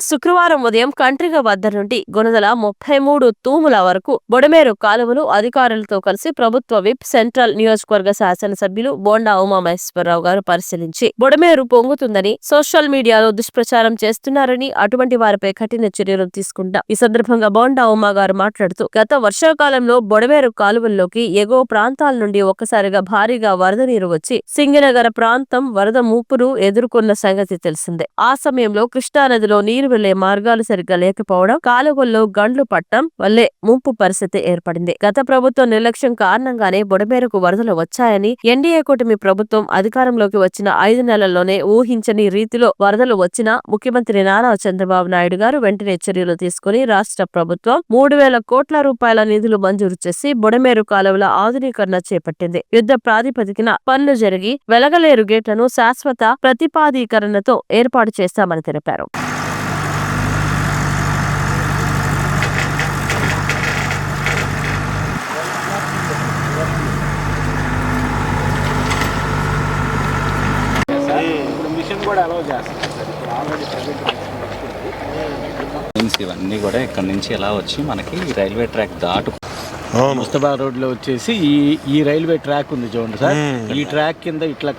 శుక్రవారం ఉదయం కంట్రిగ వద్ద నుండి గొనదల 33 తూముల వరకు బొడమేరు కాలువలు అధికారులతో కలిసి ప్రభుత్వ విప్ సెంట్రల్ నియోజకవర్గ శాసనసభ్యులు బోండా ఉమామహేశ్వరరావు గారు పరిశీలించి బొడమేరు పొంగుతుందని సోషల్ మీడియాలో దుష్ప్రచారం చేస్తున్నారని అటువంటి వారిపై కఠిన చర్యలు తీసుకుంటాం. ఈ సందర్భంగా బోండా ఉమా గారు మాట్లాడుతూ గత వర్షాకాలంలో బొడమేరు కాలువల్లోకి ఎగువ ప్రాంతాల నుండి ఒక్కసారిగా భారీగా వరద నీరు వచ్చి సింగనగర ప్రాంతం వరద ముప్పును ఎదుర్కొన్న సంగతి తెలిసిందే. ఆ సమయంలో కృష్ణానదిలో నీరు వెళ్లే మార్గాలు సరిగ్గా లేకపోవడం, కాలువల్లో గండ్లు పట్టడం వల్లే ముంపు పరిస్థితి ఏర్పడింది. గత ప్రభుత్వం నిర్లక్ష్యం కారణంగానే బొడమేరకు వరదలు వచ్చాయని, ఎన్డీఏ కూటమి ప్రభుత్వం అధికారంలోకి వచ్చిన 5 నెలల్లోనే ఊహించని రీతిలో వరదలు వచ్చినా ముఖ్యమంత్రి నారా చంద్రబాబు నాయుడు గారు వెంటనే చర్యలు తీసుకుని రాష్ట్ర ప్రభుత్వం 3,000 కోట్ల రూపాయల నిధులు మంజూరు చేసి బొడమేరు కాలువల ఆధునీకరణ చేపట్టింది. యుద్ధ ప్రాతిపదికన పనులు జరిగి వెలగలేరు గేట్లను శాశ్వత ప్రతిపాదీకరణతో ఏర్పాటు చేస్తామని తెలిపారు. ఇవన్నీ కూడా ఇక్కడ నుంచి ఎలా వచ్చి మనకి రైల్వే ట్రాక్ దాటు ముస్తఫా రోడ్లో వచ్చేసి ఈ రైల్వే ట్రాక్ ఉంది చూడండి సార్. ఈ ట్రాక్ కింద ఇట్లా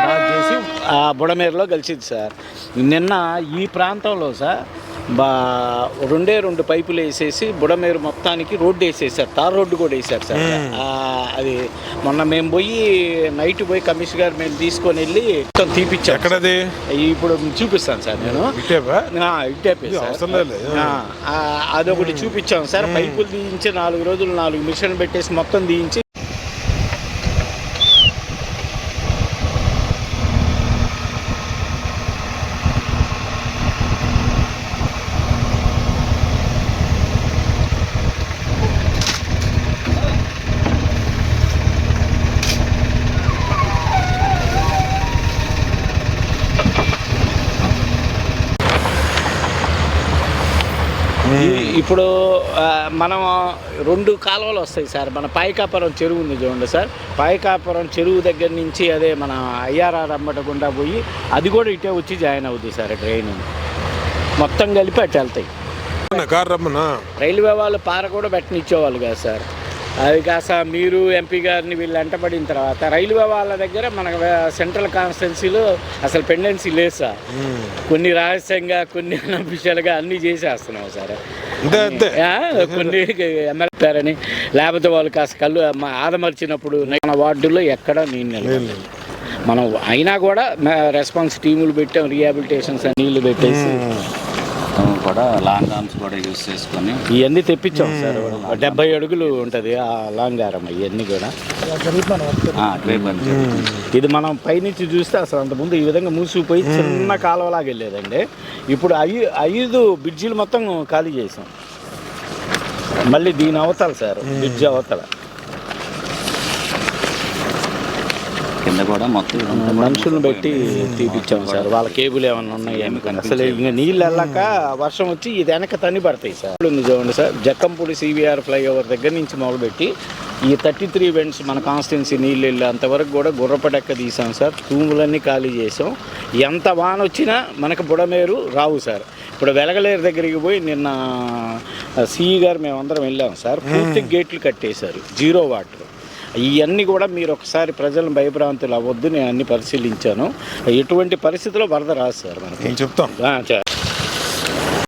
క్రాస్ చేసి ఆ బుడమేరులో కలిసింది సార్. నిన్న ఈ ప్రాంతంలో సార్ రెండు పైపులు వేసేసి బుడమేరు మొత్తానికి రోడ్డు వేసేసారు, తార్ రోడ్డు కూడా వేసారు సార్. అది మొన్న మేము నైట్ పోయి కమిషనర్ గారు మేము తీసుకొని వెళ్ళి మొత్తం తీపిచ్చాం. ఎక్కడది ఇప్పుడు చూపిస్తాను సార్ నేను. అదొకటి చూపించాం సార్. పైపులు తీయించి 4 రోజులు 4 మిషన్ పెట్టేసి మొత్తం తీయించి ఇప్పుడు మనం 2 కాలువలు వస్తాయి సార్. మన పాయకాపురం చెరువు ఉంది చూడండి సార్. పాయకాపురం చెరువు దగ్గర నుంచి అదే మన ఐఆర్ఆర్ అమ్మట గుండా పోయి అది కూడా ఇటే వచ్చి జాయిన్ అవుతుంది సార్. ట్రైన్ మొత్తం కలిపి అటు వెళ్తాయి. రైల్వే వాళ్ళు పార కూడా పెట్టనిచ్చేవాళ్ళు కాదు సార్. అది కాస్త మీరు ఎంపీ గారిని వీళ్ళు వెంటబడిన తర్వాత రైల్వే వాళ్ళ దగ్గర మన సెంట్రల్ కాన్స్టిట్యున్సీలో అసలు పెండెన్సీ లేదు సార్. కొన్ని రహస్యంగా కొన్ని అన్అఫీషియల్గా అన్నీ చేసేస్తున్నాం సార్. కొన్ని ఎమ్మెల్యేని లేకపోతే వాళ్ళు కాస్త కళ్ళు ఆదమర్చినప్పుడు మన వార్డులో ఎక్కడ నీళ్ళు మనం అయినా కూడా రెస్పాన్స్ టీములు పెట్టాం, రీహాబిలిటేషన్స్ నీళ్లు పెట్టేసి కూడా లాంగ్ ఆర్మ్స్ కూడా యూజ్ చేసుకొని ఇవన్నీ తెప్పించాం సార్. 70 అడుగులు ఉంటుంది ఆ లాంగ్ ఆర్మ్. ఇవన్నీ కూడా ఇది మనం పైనుంచి చూస్తే అసలు అంతకుముందు ఈ విధంగా మూసిపోయి చిన్న కాలువలాగా వెళ్ళేదండి. ఇప్పుడు 5 బ్రిడ్జిలు మొత్తం ఖాళీ చేసాం. మళ్ళీ దీని అవతల సార్ బ్రిడ్జి అవతల కింద కూడా మొత్తం మనుషులను పెట్టి తీపిచ్చాం సార్. వాళ్ళ కేబుల్ ఏమన్నా ఉన్నాయి అసలు ఇంకా నీళ్ళు వెళ్ళాక వర్షం వచ్చి ఇది వెనక తన్ని పడతాయి సార్. ఉంది చూడండి సార్. జక్కంపూడి సివిఆర్ ఫ్లైఓవర్ దగ్గర నుంచి మొదలుపెట్టి ఈ 33 వెంట్స్ మన కాన్స్టిట్యున్సీ నీళ్ళు వెళ్ళి అంతవరకు కూడా గుర్రపడెక్క తీసాం సార్. తూములన్నీ ఖాళీ చేసాం. ఎంత వాన వచ్చినా మనకు బుడమేరు రావు సార్. ఇప్పుడు వెలగలేరు దగ్గరికి పోయి నిన్న సిఈ గారు మేమందరం వెళ్ళాం సార్. పూర్తి గేట్లు కట్టేశారు, 0 వాటర్. ఇవన్నీ కూడా మీరు ఒకసారి ప్రజలను భయభ్రాంతులు అవ్వద్దు. నేను అన్ని పరిశీలించాను. ఎటువంటి పరిస్థితుల్లో వరద రాదు సార్ మనకి చెప్తాం.